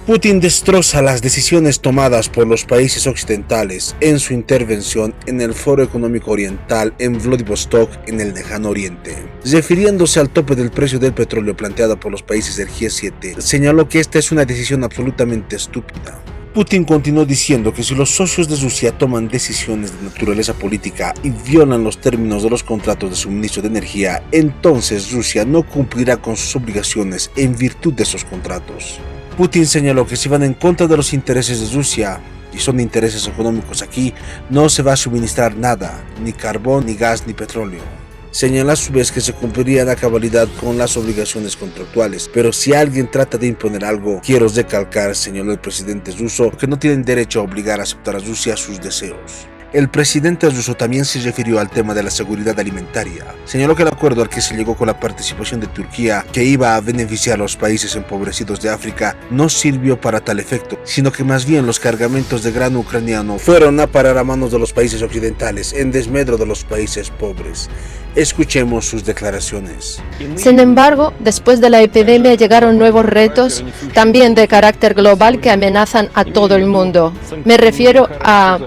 Putin destroza las decisiones tomadas por los países occidentales en su intervención en el Foro Económico Oriental en Vladivostok, en el Lejano Oriente. Refiriéndose al tope del precio del petróleo planteado por los países del G7, señaló que esta es una decisión absolutamente estúpida. Putin continuó diciendo que si los socios de Rusia toman decisiones de naturaleza política y violan los términos de los contratos de suministro de energía, entonces Rusia no cumplirá con sus obligaciones en virtud de esos contratos. Putin señaló que si van en contra de los intereses de Rusia, y son intereses económicos aquí, no se va a suministrar nada, ni carbón, ni gas, ni petróleo. Señala a su vez que se cumplirían a cabalidad con las obligaciones contractuales, pero si alguien trata de imponer algo, quiero recalcar, señaló el presidente ruso, que no tienen derecho a obligar a aceptar a Rusia sus deseos. El presidente ruso también se refirió al tema de la seguridad alimentaria. Señaló que el acuerdo al que se llegó con la participación de Turquía, que iba a beneficiar a los países empobrecidos de África, no sirvió para tal efecto, sino que más bien los cargamentos de grano ucraniano fueron a parar a manos de los países occidentales en desmedro de los países pobres. Escuchemos sus declaraciones. Sin embargo, después de la epidemia llegaron nuevos retos, también de carácter global, que amenazan a todo el mundo. Me refiero a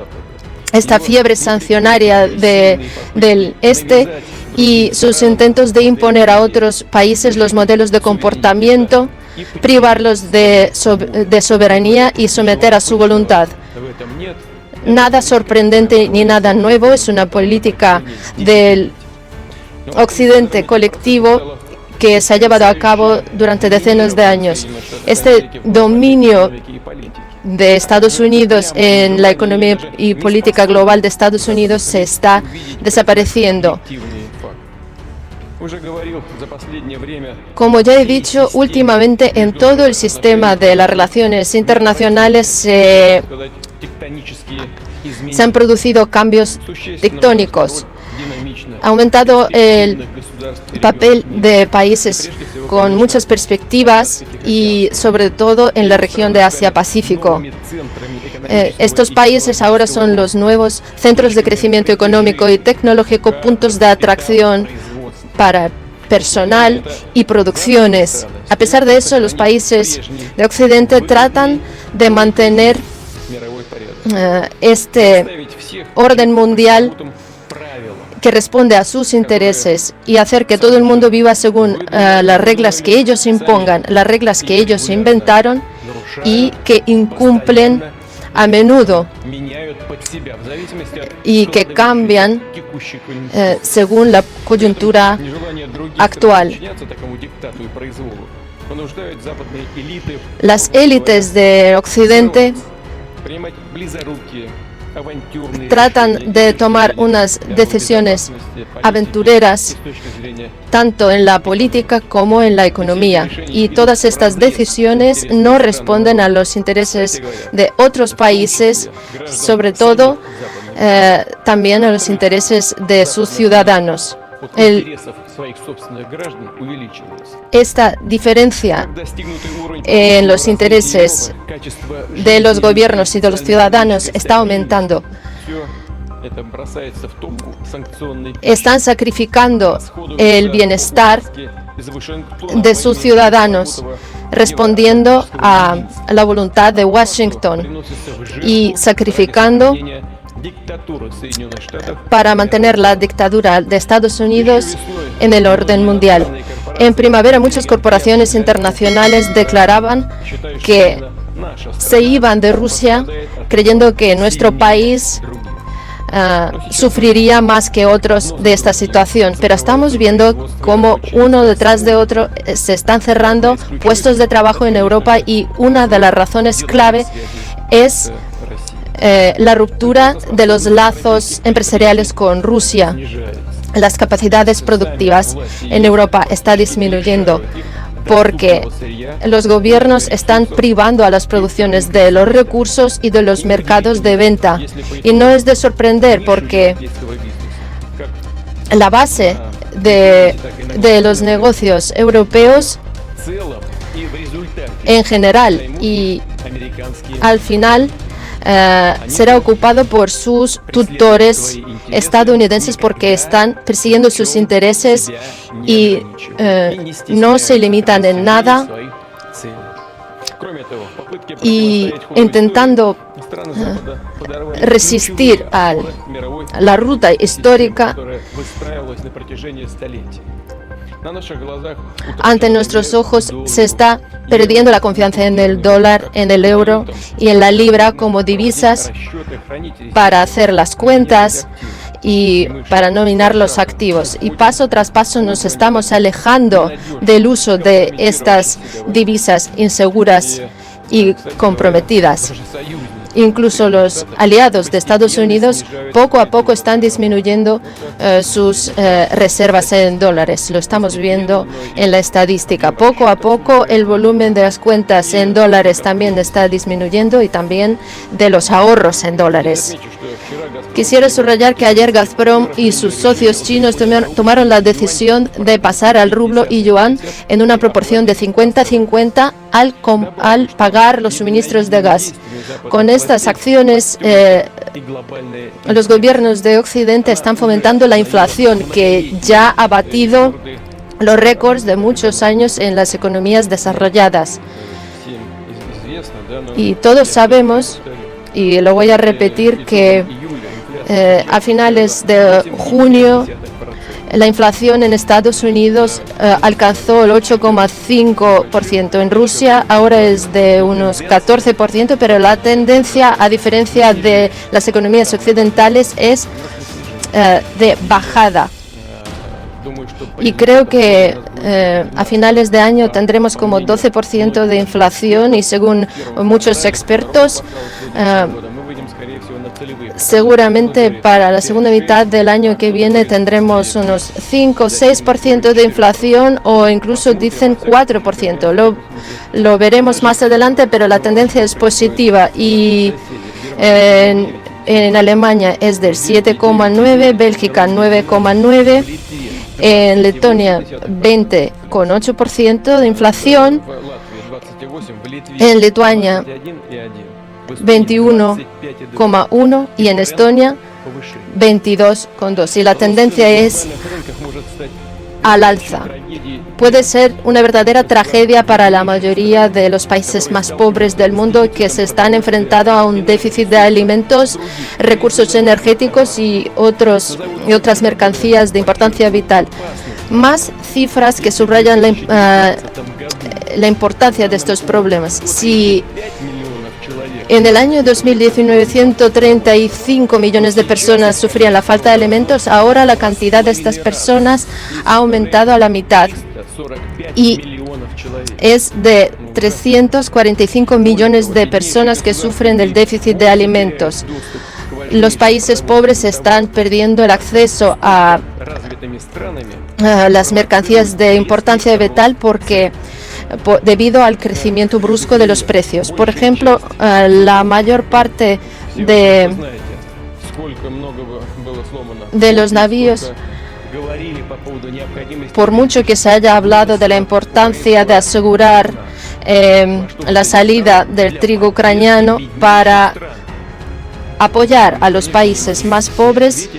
esta fiebre sancionaria del Este y sus intentos de imponer a otros países los modelos de comportamiento, privarlos de soberanía y someter a su voluntad. Nada sorprendente ni nada nuevo, es una política del Occidente colectivo que se ha llevado a cabo durante decenas de años. Este dominio de Estados Unidos en la economía y política global de Estados Unidos se está desapareciendo. Como ya he dicho, últimamente en todo el sistema de las relaciones internacionales se han producido cambios tectónicos. Ha aumentado el papel de países con muchas perspectivas y sobre todo en la región de Asia-Pacífico. Estos países ahora son los nuevos centros de crecimiento económico y tecnológico, puntos de atracción para personal y producciones. A pesar de eso, los países de Occidente tratan de mantener este orden mundial que responde a sus intereses y hacer que todo el mundo viva según las reglas que ellos impongan, las reglas que ellos inventaron y que incumplen a menudo y que cambian según la coyuntura actual. Las élites de Occidente tratan de tomar unas decisiones aventureras tanto en la política como en la economía, y todas estas decisiones no responden a los intereses de otros países, sobre todo también a los intereses de sus ciudadanos. Esta diferencia en los intereses de los gobiernos y de los ciudadanos está aumentando. Están sacrificando el bienestar de sus ciudadanos, respondiendo a la voluntad de Washington y sacrificando para mantener la dictadura de Estados Unidos en el orden mundial. En primavera, muchas corporaciones internacionales declaraban que se iban de Rusia creyendo que nuestro país sufriría más que otros de esta situación, pero estamos viendo cómo uno detrás de otro se están cerrando puestos de trabajo en Europa, y una de las razones clave es la ruptura de los lazos empresariales con Rusia. Las capacidades productivas en Europa están disminuyendo porque los gobiernos están privando a las producciones de los recursos y de los mercados de venta. Y no es de sorprender, porque la base de los negocios europeos en general y al final será ocupado por sus tutores estadounidenses, porque están persiguiendo sus intereses y no se limitan en nada y intentando resistir a la ruta histórica, ante nuestros ojos se está perdiendo la confianza en el dólar, en el euro y en la libra como divisas para hacer las cuentas y para nominar los activos. Y paso tras paso nos estamos alejando del uso de estas divisas inseguras y comprometidas. Incluso los aliados de Estados Unidos poco a poco están disminuyendo sus reservas en dólares. Lo estamos viendo en la estadística. Poco a poco el volumen de las cuentas en dólares también está disminuyendo y también de los ahorros en dólares. Quisiera subrayar que ayer Gazprom y sus socios chinos tomaron la decisión de pasar al rublo y yuan en una proporción de 50-50 al pagar los suministros de gas. Con estas acciones, los gobiernos de Occidente están fomentando la inflación que ya ha batido los récords de muchos años en las economías desarrolladas. Y todos sabemos, y lo voy a repetir, que a finales de junio la inflación en Estados Unidos alcanzó el 8,5%. En Rusia ahora es de unos 14%, pero la tendencia, a diferencia de las economías occidentales, es de bajada. Y creo que a finales de año tendremos como 12% de inflación y según muchos expertos, seguramente para la segunda mitad del año que viene tendremos unos 5 o 6% de inflación o incluso dicen 4%. Lo veremos más adelante, pero la tendencia es positiva y en Alemania es del 7,9%, Bélgica 9,9%, en Letonia 20,8% de inflación, en Lituania 21,1% y en Estonia 22,2%. Y la tendencia es al alza. Puede ser una verdadera tragedia para la mayoría de los países más pobres del mundo que se están enfrentando a un déficit de alimentos, recursos energéticos y otras mercancías de importancia vital. Más cifras que subrayan la importancia de estos problemas. Si en el año 2019 135 millones de personas sufrían la falta de alimentos, ahora la cantidad de estas personas ha aumentado a la mitad y es de 345 millones de personas que sufren del déficit de alimentos. Los países pobres están perdiendo el acceso a las mercancías de importancia vital debido al crecimiento brusco de los precios. Por ejemplo, la mayor parte de los navíos, por mucho que se haya hablado de la importancia de asegurar la salida del trigo ucraniano para apoyar a los países más pobres,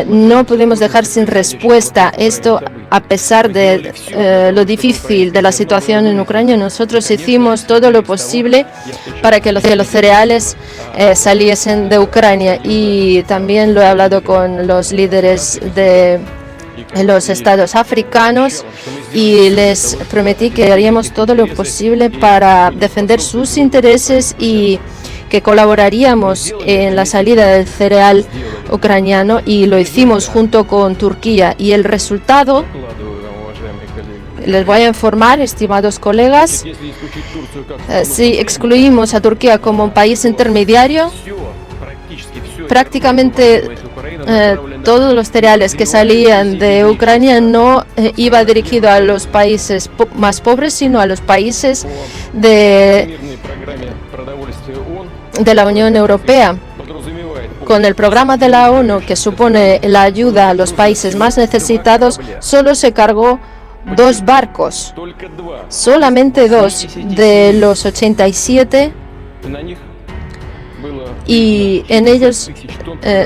no podemos dejar sin respuesta esto. A pesar de lo difícil de la situación en Ucrania, nosotros hicimos todo lo posible para que los cereales saliesen de Ucrania, y también lo he hablado con los líderes de los estados africanos y les prometí que haríamos todo lo posible para defender sus intereses y que colaboraríamos en la salida del cereal ucraniano, y lo hicimos junto con Turquía. Y el resultado, les voy a informar, estimados colegas, si excluimos a Turquía como un país intermediario, prácticamente todos los cereales que salían de Ucrania no iba dirigido a los países más pobres, sino a los países de la Unión Europea. Con el programa de la ONU, que supone la ayuda a los países más necesitados, solo se cargó 2 barcos, solamente 2 de los 87, y en ellos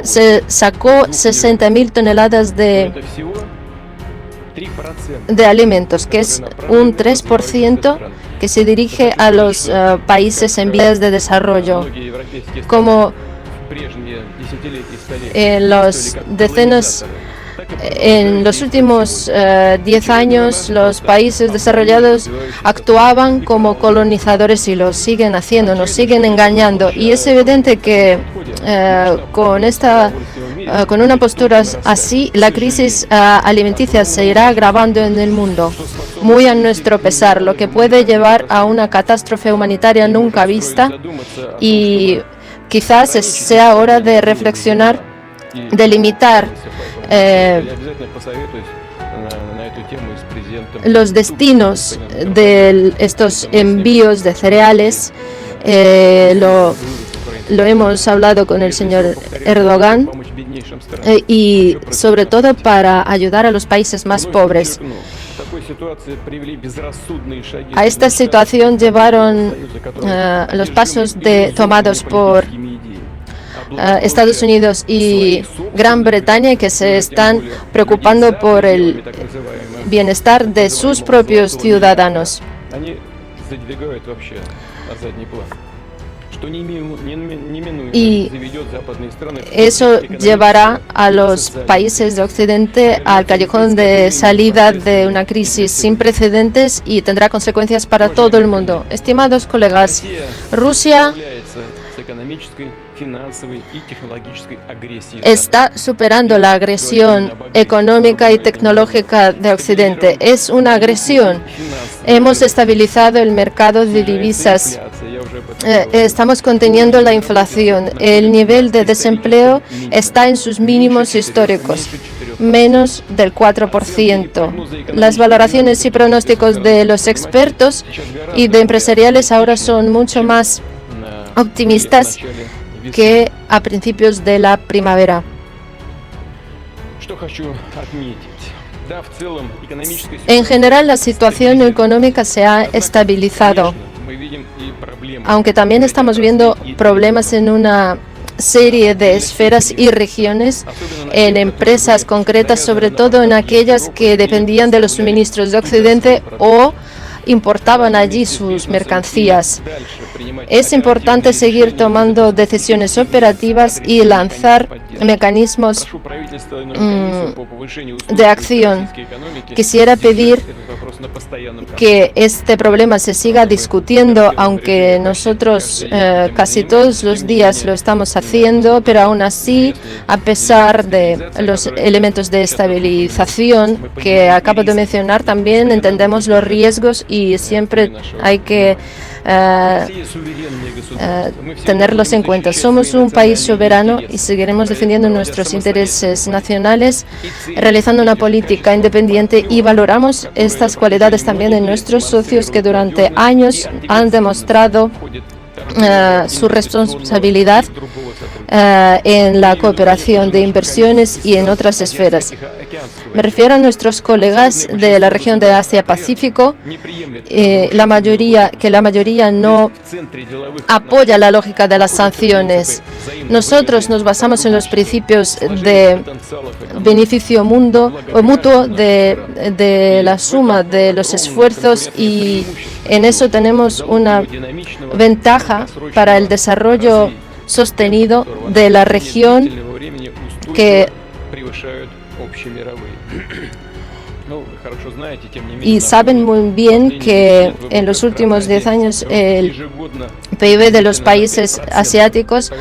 se sacó 60.000 toneladas de alimentos, que es un 3%, que se dirige a los países en vías de desarrollo. Como en los últimos 10 años, los países desarrollados actuaban como colonizadores y lo siguen haciendo, nos siguen engañando. Y es evidente que con una postura así, la crisis alimenticia se irá agravando en el mundo, muy a nuestro pesar, lo que puede llevar a una catástrofe humanitaria nunca vista. Y quizás sea hora de reflexionar, de limitar los destinos de estos envíos de cereales. Lo hemos hablado con el señor Erdogan y sobre todo para ayudar a los países más pobres. A esta situación llevaron los pasos tomados por Estados Unidos y Gran Bretaña, que se están preocupando por el bienestar de sus propios ciudadanos. Y eso llevará a los países de Occidente al callejón de salida de una crisis sin precedentes y tendrá consecuencias para todo el mundo. Estimados colegas, Rusia está superando la agresión económica y tecnológica de Occidente. Es una agresión. Hemos estabilizado el mercado de divisas. Estamos conteniendo la inflación. El nivel de desempleo está en sus mínimos históricos, menos del 4%. Las valoraciones y pronósticos de los expertos y de empresariales ahora son mucho más optimistas que a principios de la primavera. En general, la situación económica se ha estabilizado, aunque también estamos viendo problemas en una serie de esferas y regiones, en empresas concretas, sobre todo en aquellas que dependían de los suministros de Occidente o importaban allí sus mercancías. Es importante seguir tomando decisiones operativas y lanzar mecanismos de acción. Quisiera pedir que este problema se siga discutiendo, aunque nosotros casi todos los días lo estamos haciendo, pero aún así, a pesar de los elementos de estabilización que acabo de mencionar, también entendemos los riesgos y siempre hay que tenerlos en cuenta. Somos un país soberano y seguiremos defendiendo nuestros intereses nacionales, realizando una política independiente, y valoramos estas cualidades también en nuestros socios que durante años han demostrado su responsabilidad en la cooperación de inversiones y en otras esferas. Me refiero a nuestros colegas de la región de Asia-Pacífico, la mayoría no apoya la lógica de las sanciones. Nosotros nos basamos en los principios de beneficio mutuo de la suma de los esfuerzos, y en eso tenemos una ventaja para el desarrollo sostenido de la región y saben muy bien que en los últimos 10 años el PIB de los países asiáticos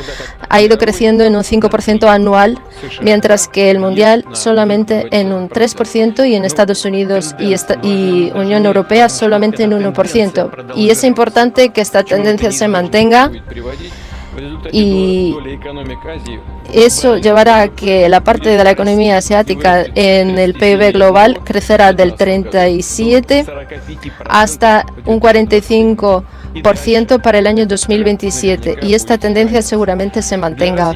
ha ido creciendo en un 5% anual, mientras que el mundial solamente en un 3% y en Estados Unidos y Unión Europea solamente en un 1%. Y es importante que esta tendencia se mantenga, y eso llevará a que la parte de la economía asiática en el PIB global crecerá del 37 hasta un 45% para el año 2027, y esta tendencia seguramente se mantenga.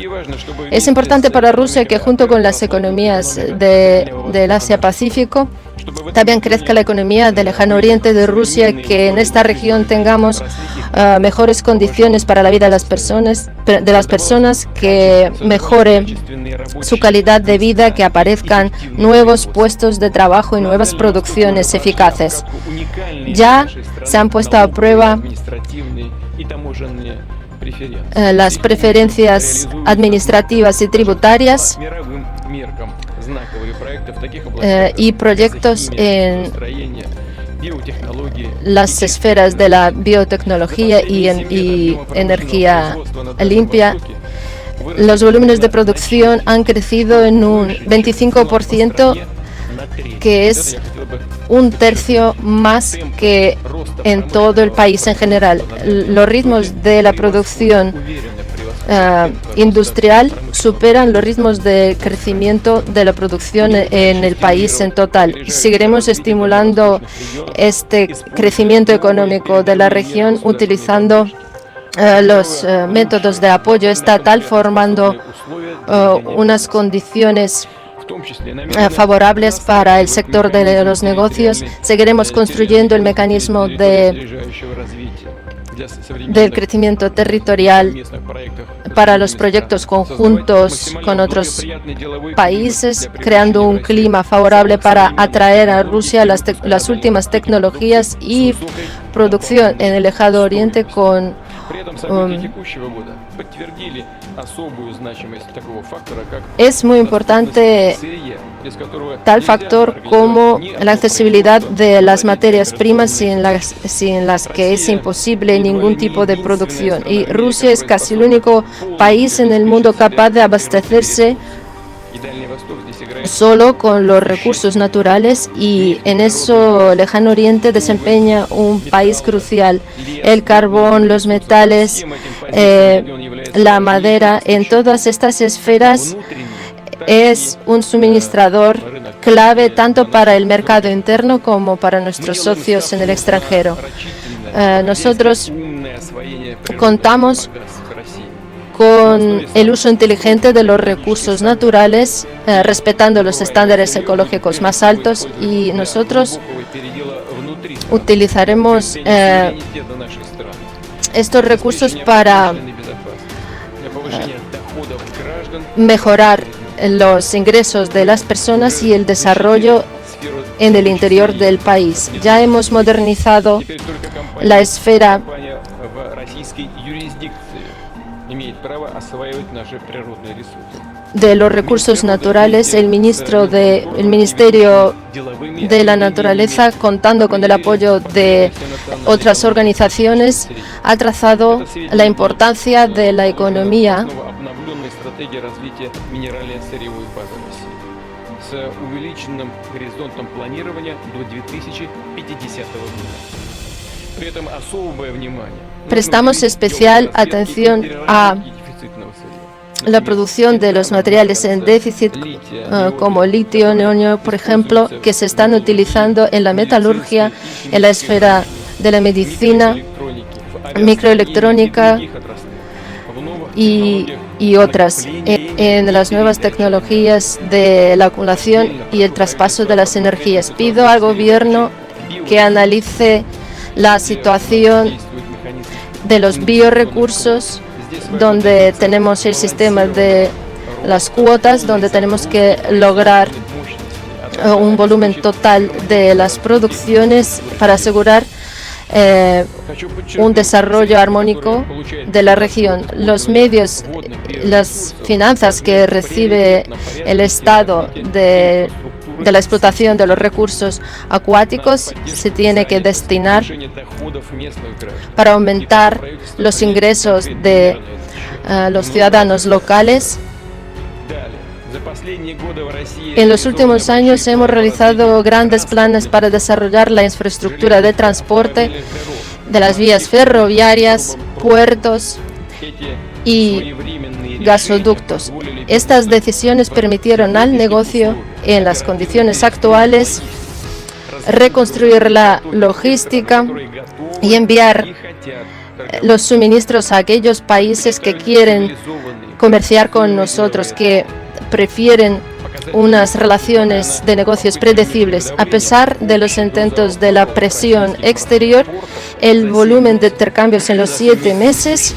Es importante para Rusia que, junto con las economías del Asia-Pacífico, también crezca la economía del lejano oriente de Rusia, que en esta región tengamos mejores condiciones para la vida de las personas, que mejore su calidad de vida, que aparezcan nuevos puestos de trabajo y nuevas producciones eficaces. Ya se han puesto a prueba las preferencias administrativas y tributarias y proyectos en las esferas de la biotecnología y energía limpia. Los volúmenes de producción han crecido en un 25%, que es un tercio más que en todo el país en general. Los ritmos de la producción industrial superan los ritmos de crecimiento de la producción en el país en total. Seguiremos estimulando este crecimiento económico de la región utilizando los métodos de apoyo estatal, formando unas condiciones favorables para el sector de los negocios. Seguiremos construyendo el mecanismo del crecimiento territorial para los proyectos conjuntos con otros países, creando un clima favorable para atraer a Rusia las últimas tecnologías y producción en el lejano oriente con es muy importante tal factor como la accesibilidad de las materias primas sin las que es imposible ningún tipo de producción. Y Rusia es casi el único país en el mundo capaz de abastecerse solo con los recursos naturales, y en eso el lejano oriente desempeña un país crucial. El carbón, los metales, la madera, en todas estas esferas es un suministrador clave tanto para el mercado interno como para nuestros socios en el extranjero. Nosotros contamos con el uso inteligente de los recursos naturales, respetando los estándares ecológicos más altos, y nosotros utilizaremos estos recursos para mejorar los ingresos de las personas y el desarrollo en el interior del país. Ya hemos modernizado la esfera de los recursos naturales. El Ministerio de la Naturaleza, contando con el apoyo de otras organizaciones, ha trazado la importancia de la economía Prestamos especial atención a la producción de los materiales en déficit, como litio, neonio, por ejemplo, que se están utilizando en la metalurgia, en la esfera de la medicina, microelectrónica y otras, en las nuevas tecnologías de la acumulación y el traspaso de las energías. Pido al gobierno que analice la situación de los biorecursos, donde tenemos el sistema de las cuotas, donde tenemos que lograr un volumen total de las producciones para asegurar un desarrollo armónico de la región. Los medios, las finanzas que recibe el Estado de la explotación de los recursos acuáticos se tiene que destinar para aumentar los ingresos de los ciudadanos locales. En los últimos años hemos realizado grandes planes para desarrollar la infraestructura de transporte de las vías ferroviarias, puertos y gasoductos. Estas decisiones permitieron al negocio, en las condiciones actuales, reconstruir la logística y enviar los suministros a aquellos países que quieren comerciar con nosotros, que prefieren unas relaciones de negocios predecibles. A pesar de los intentos de la presión exterior, el volumen de intercambios en los 7 meses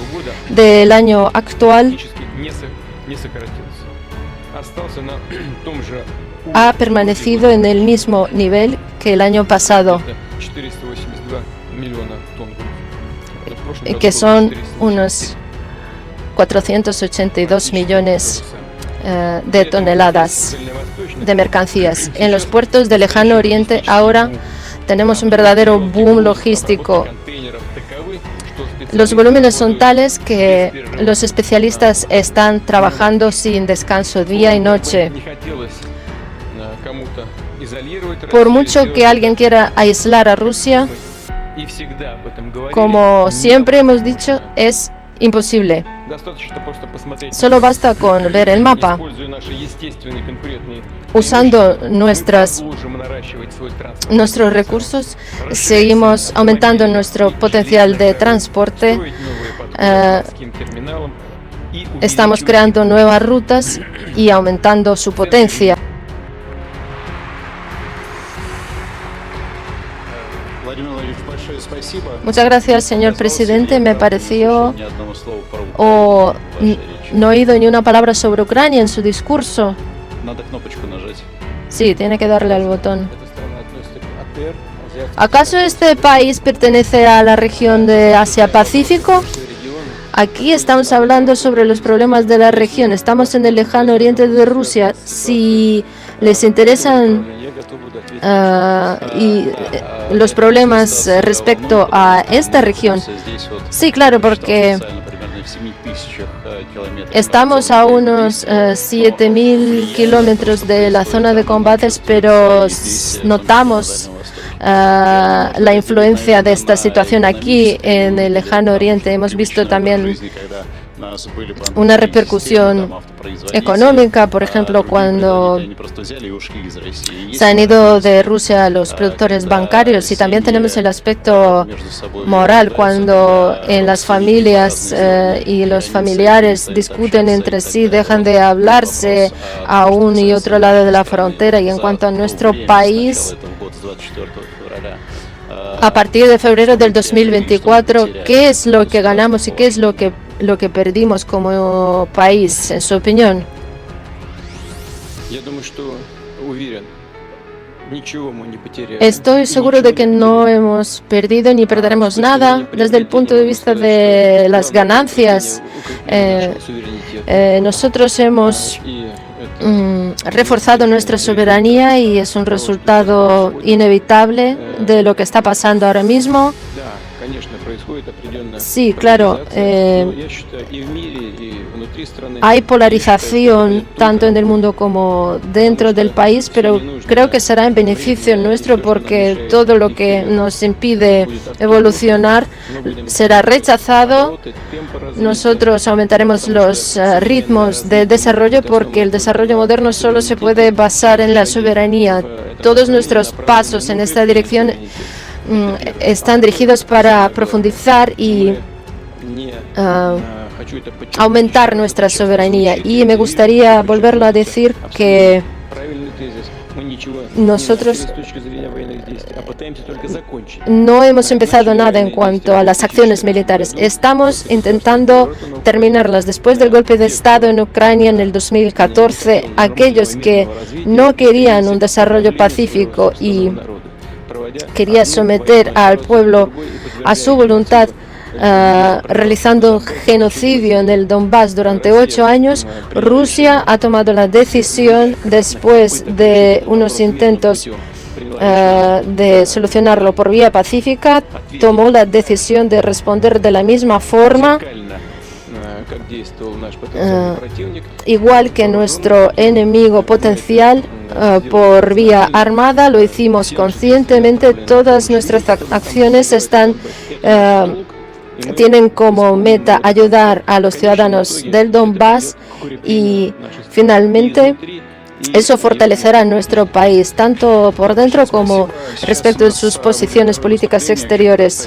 del año actual ha permanecido en el mismo nivel que el año pasado, que son unos 482 millones de toneladas de mercancías. En los puertos del Lejano Oriente ahora tenemos un verdadero boom logístico. Los volúmenes son tales que los especialistas están trabajando sin descanso día y noche. Por mucho que alguien quiera aislar a Rusia, como siempre hemos dicho, es imposible. Solo basta con ver el mapa. Usando nuestros recursos, seguimos aumentando nuestro potencial de transporte. Estamos creando nuevas rutas y aumentando su potencia. Muchas gracias, señor presidente. Me pareció no he oído ni una palabra sobre Ucrania en su discurso. Sí, tiene que darle al botón. ¿Acaso este país pertenece a la región de Asia-Pacífico? Aquí estamos hablando sobre los problemas de la región. Estamos en el lejano oriente de Rusia. Si les interesan los problemas respecto a esta región. Sí, claro, porque estamos a unos 7.000 kilómetros de la zona de combates, pero notamos la influencia de esta situación aquí en el lejano oriente. Hemos visto también una repercusión económica, por ejemplo, cuando se han ido de Rusia los productores bancarios, y también tenemos el aspecto moral, cuando en las familias y los familiares discuten entre sí, dejan de hablarse a un y otro lado de la frontera. Y en cuanto a nuestro país, a partir de febrero del 2024, ¿qué es lo que ganamos y qué es lo que perdimos como país, en su opinión? Estoy seguro de que no hemos perdido ni perderemos nada desde el punto de vista de las ganancias. Nosotros hemos reforzado nuestra soberanía y es un resultado inevitable de lo que está pasando ahora mismo. Sí, claro, hay polarización tanto en el mundo como dentro del país, pero creo que será en beneficio nuestro, porque todo lo que nos impide evolucionar será rechazado. Nosotros aumentaremos los ritmos de desarrollo, porque el desarrollo moderno solo se puede basar en la soberanía. Todos nuestros pasos en esta dirección están dirigidos para profundizar y aumentar nuestra soberanía. Y me gustaría volverlo a decir que nosotros no hemos empezado nada en cuanto a las acciones militares. Estamos intentando terminarlas. Después del golpe de Estado en Ucrania en el 2014, aquellos que no querían un desarrollo pacífico y quería someter al pueblo a su voluntad, realizando genocidio en el Donbass durante 8 años, Rusia ha tomado la decisión, después de unos intentos de solucionarlo por vía pacífica, tomó la decisión de responder de la misma forma, igual que nuestro enemigo potencial, por vía armada. Lo hicimos conscientemente. Todas nuestras acciones tienen como meta ayudar a los ciudadanos del Donbass, y finalmente eso fortalecerá nuestro país, tanto por dentro como respecto de sus posiciones políticas exteriores.